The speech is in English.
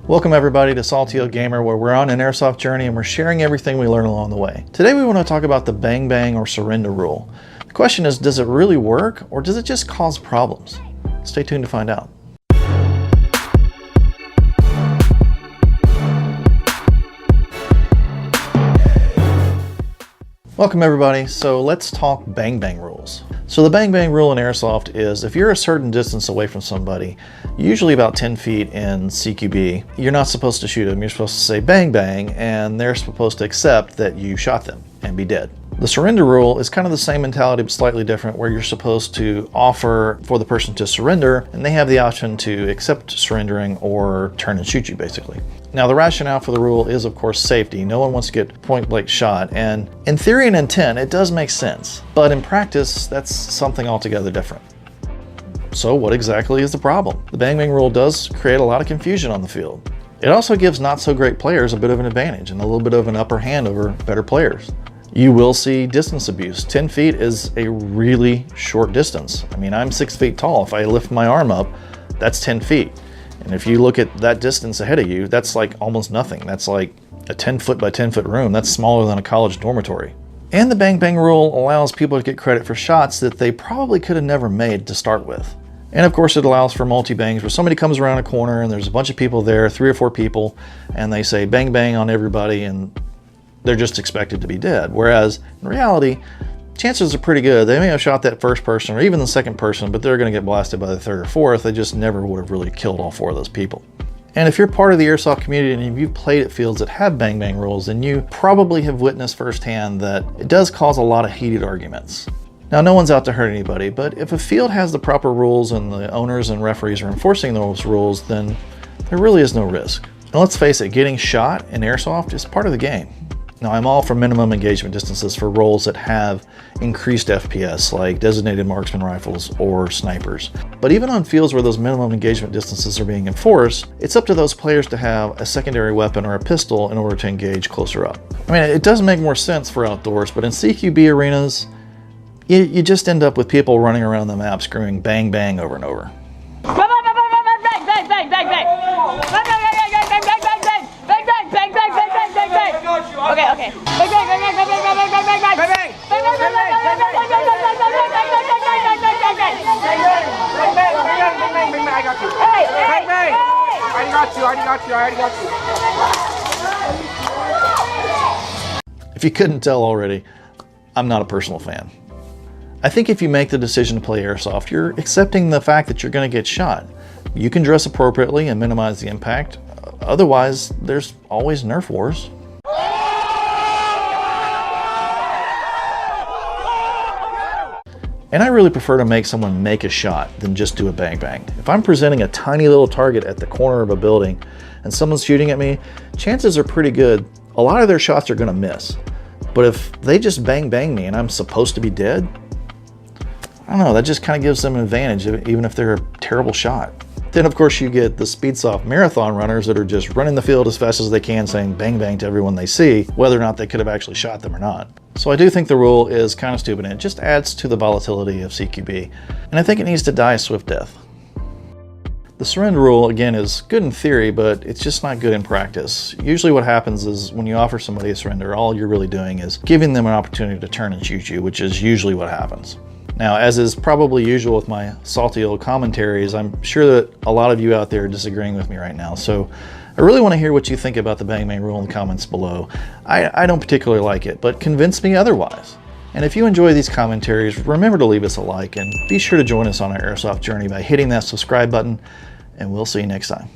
Welcome everybody to SaltyOldGamer, where we're on an airsoft journey and we're sharing everything we learn along the way. Today we want to talk about the bang bang or surrender rule. The question is, does it really work or does it just cause problems? Stay tuned to find out. Welcome everybody. So let's talk bang bang rules. So the bang bang rule in airsoft is if you're a certain distance away from somebody, usually about 10 feet in CQB, you're not supposed to shoot them. You're supposed to say bang bang and they're supposed to accept that you shot them and be dead. The surrender rule is kind of the same mentality but slightly different, where you're supposed to offer for the person to surrender and they have the option to accept surrendering or turn and shoot you basically. Now the rationale for the rule is of course safety. No one wants to get point blank shot, and in theory and intent it does make sense, but in practice that's something altogether different. So what exactly is the problem? The bang bang rule does create a lot of confusion on the field. It also gives not so great players a bit of an advantage and a little bit of an upper hand over better players. You will see distance abuse. 10 feet is a really short distance. I mean, I'm 6 feet tall. If I lift my arm up, that's 10 feet. And if you look at that distance ahead of you, that's like almost nothing. That's like a 10 foot by 10 foot room. That's smaller than a college dormitory. And the bang bang rule allows people to get credit for shots that they probably could have never made to start with. And of course it allows for multi-bangs, where somebody comes around a corner and there's a bunch of people there, 3 or 4 people, and they say bang bang on everybody and they're just expected to be dead. Whereas in reality, chances are pretty good. They may have shot that first person or even the second person, but they're gonna get blasted by the third or fourth. They just never would have really killed all 4 of those people. And if you're part of the airsoft community and if you've played at fields that have bang bang rules, then you probably have witnessed firsthand that it does cause a lot of heated arguments. Now, no one's out to hurt anybody, but if a field has the proper rules and the owners and referees are enforcing those rules, then there really is no risk. And let's face it, getting shot in airsoft is part of the game. Now, I'm all for minimum engagement distances for roles that have increased FPS, like designated marksman rifles or snipers. But even on fields where those minimum engagement distances are being enforced, it's up to those players to have a secondary weapon or a pistol in order to engage closer up. I mean, it does make more sense for outdoors, but in CQB arenas, you just end up with people running around the map screaming bang bang over and over. Bang bang bang bang bang bang bang bang. Okay, okay. Bang bang bang bang bang bang bang bang bang bang. Bang bang. Bang bang bang bang bang bang bang bang bang bang. I got you. Hey, bang bang. I already got you. If you couldn't tell already, I'm not a personal fan. I think if you make the decision to play airsoft, you're accepting the fact that you're going to get shot. You can dress appropriately and minimize the impact. Otherwise, there's always Nerf wars. And I really prefer to make someone make a shot than just do a bang bang. If I'm presenting a tiny little target at the corner of a building and someone's shooting at me, chances are pretty good a lot of their shots are going to miss. But if they just bang bang me and I'm supposed to be dead, I don't know, that just kind of gives them an advantage, even if they're a terrible shot. Then of course you get the speed soft marathon runners that are just running the field as fast as they can, saying bang bang to everyone they see, whether or not they could have actually shot them or not. So I do think the rule is kind of stupid and it just adds to the volatility of CQB. And I think it needs to die a swift death. The surrender rule, again, is good in theory, but it's just not good in practice. Usually what happens is when you offer somebody a surrender, all you're really doing is giving them an opportunity to turn and shoot you, which is usually what happens. Now, as is probably usual with my salty old commentaries, I'm sure that a lot of you out there are disagreeing with me right now. So I really want to hear what you think about the bang bang rule in the comments below. I don't particularly like it, but convince me otherwise. And if you enjoy these commentaries, remember to leave us a like and be sure to join us on our airsoft journey by hitting that subscribe button, and we'll see you next time.